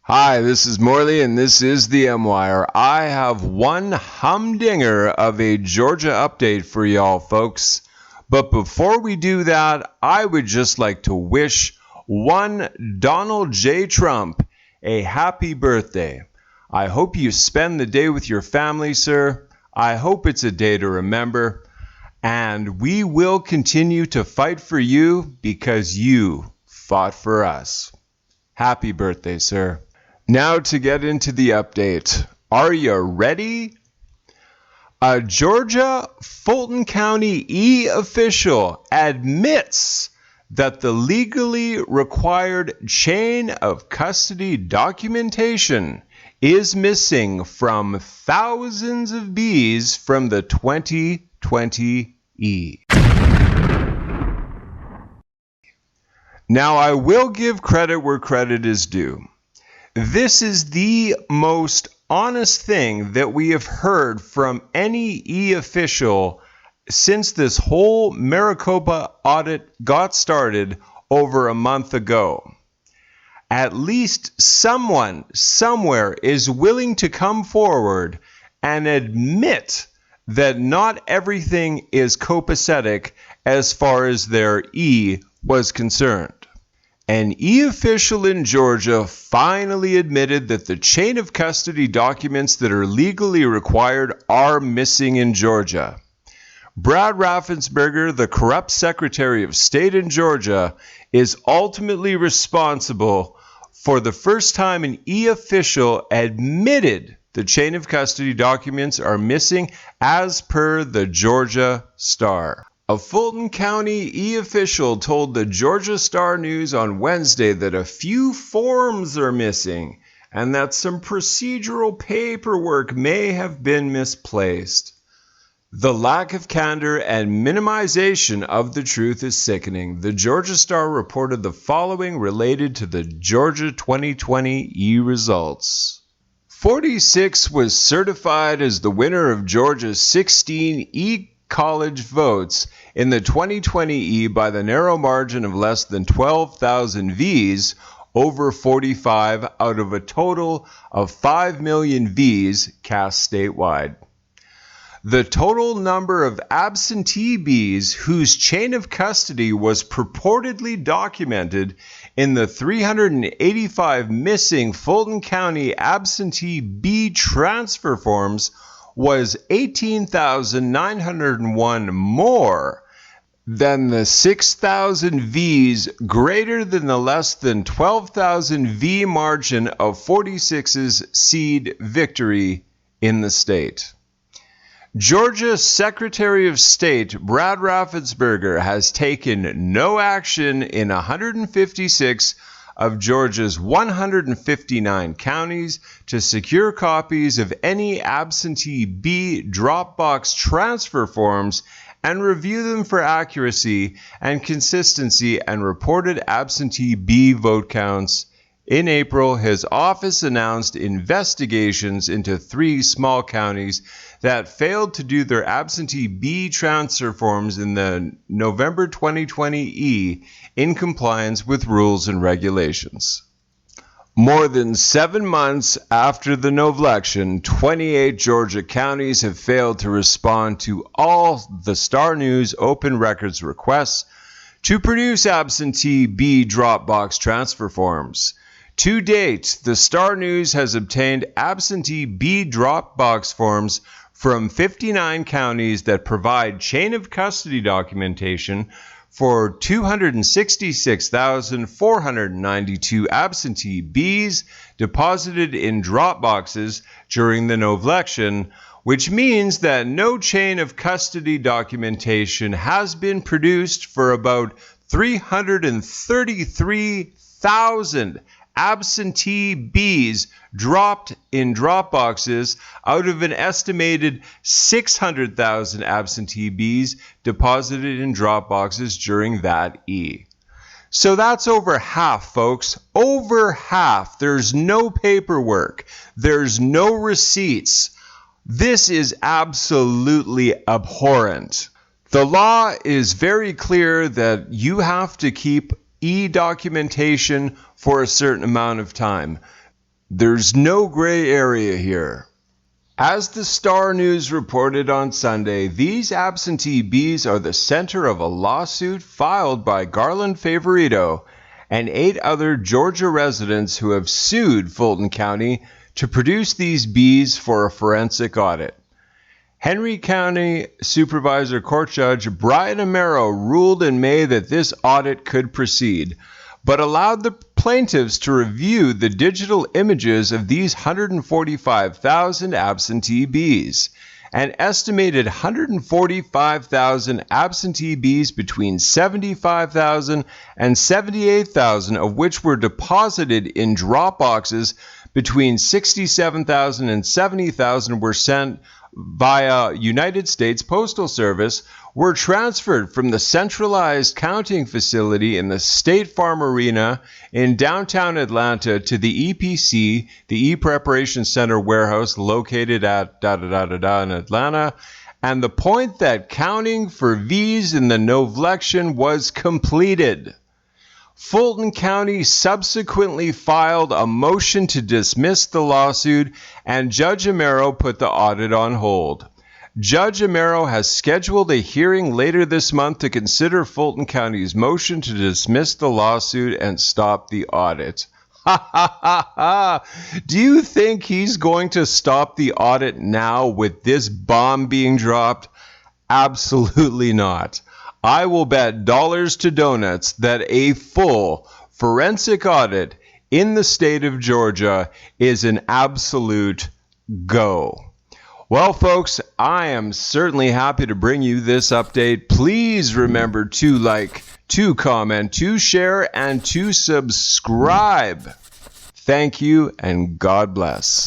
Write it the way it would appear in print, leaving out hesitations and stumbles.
Hi, this is Morley, and this is the M-Wire. I have one humdinger of a Georgia update for y'all, folks. But before we do that, I would just like to wish one Donald J. Trump a happy birthday. I hope you spend the day with your family, sir. I hope it's a day to remember. And we will continue to fight for you because you fought for us. Happy birthday, sir. Now to get into the update. Are you ready? A Georgia Fulton County e-official admits that the legally required chain of custody documentation is missing from thousands of bees from the 2020 E. Now, I will give credit where credit is due. This is the most honest thing that we have heard from any e-official since this whole Maricopa audit got started over a month ago. At least someone somewhere is willing to come forward and admit that not everything is copacetic as far as their E was concerned. An e-official in Georgia finally admitted that the chain of custody documents that are legally required are missing in Georgia. Brad Raffensperger, the corrupt Secretary of State in Georgia, is ultimately responsible for the first time an e-official admitted the chain of custody documents are missing as per the Georgia Star. A Fulton County e-official told the Georgia Star News on Wednesday that a few forms are missing and that some procedural paperwork may have been misplaced. The lack of candor and minimization of the truth is sickening. The Georgia Star reported the following related to the Georgia 2020 e-results. 46 was certified as the winner of Georgia's 16 e-college votes in the 2020 E by the narrow margin of less than 12,000 Vs over 45 out of a total of 5 million Vs cast statewide. The total number of absentee Bs whose chain of custody was purportedly documented in the 385 missing Fulton County absentee B transfer forms was 18,901 more than the 6,000 Vs greater than the less than 12,000 V margin of 46's seed victory in the state. Georgia Secretary of State Brad Raffensperger has taken no action in 156 of Georgia's 159 counties to secure copies of any absentee B Dropbox transfer forms and review them for accuracy and consistency and reported absentee B vote counts. In April, his office announced investigations into 3 small counties that failed to do their absentee B transfer forms in the November 2020 E in compliance with rules and regulations. More than 7 months after the novelection, 28 Georgia counties have failed to respond to all the Star News open records requests to produce absentee B Dropbox transfer forms. To date, the Star News has obtained absentee B Dropbox forms from 59 counties that provide chain of custody documentation for 266,492 absentee Bs deposited in Dropboxes during the novelection, which means that no chain of custody documentation has been produced for about 333,000 absentee Bs dropped in Dropboxes out of an estimated 600,000 absentee Bs deposited in Dropboxes during that E. So that's over half, folks. Over half. There's no paperwork. There's no receipts. This is absolutely abhorrent. The law is very clear that you have to keep e-documentation for a certain amount of time. There's no gray area here. As the Star News reported on Sunday, these absentee Bs are the center of a lawsuit filed by Garland Favorito and 8 other Georgia residents who have sued Fulton County to produce these Bs for a forensic audit. Henry County Supervisor Court Judge Brian Amaro ruled in May that this audit could proceed, but allowed the plaintiffs to review the digital images of these 145,000 absentee Bs. An estimated 145,000 absentee Bs between 75,000 and 78,000 of which were deposited in drop boxes between 67,000 and 70,000 were sent via United States Postal Service, were transferred from the centralized counting facility in the State Farm Arena in downtown Atlanta to the EPC, the E-Preparation Center warehouse located at in Atlanta, and the point that counting for V's in the novlection was completed. Fulton County subsequently filed a motion to dismiss the lawsuit, and Judge Amaro put the audit on hold. Judge Amaro has scheduled a hearing later this month to consider Fulton County's motion to dismiss the lawsuit and stop the audit. Ha ha ha ha! Do you think he's going to stop the audit now with this bomb being dropped? Absolutely not. I will bet dollars to donuts that a full forensic audit in the state of Georgia is an absolute go. Well, folks, I am certainly happy to bring you this update. Please remember to like, to comment, to share, and to subscribe. Thank you, and God bless.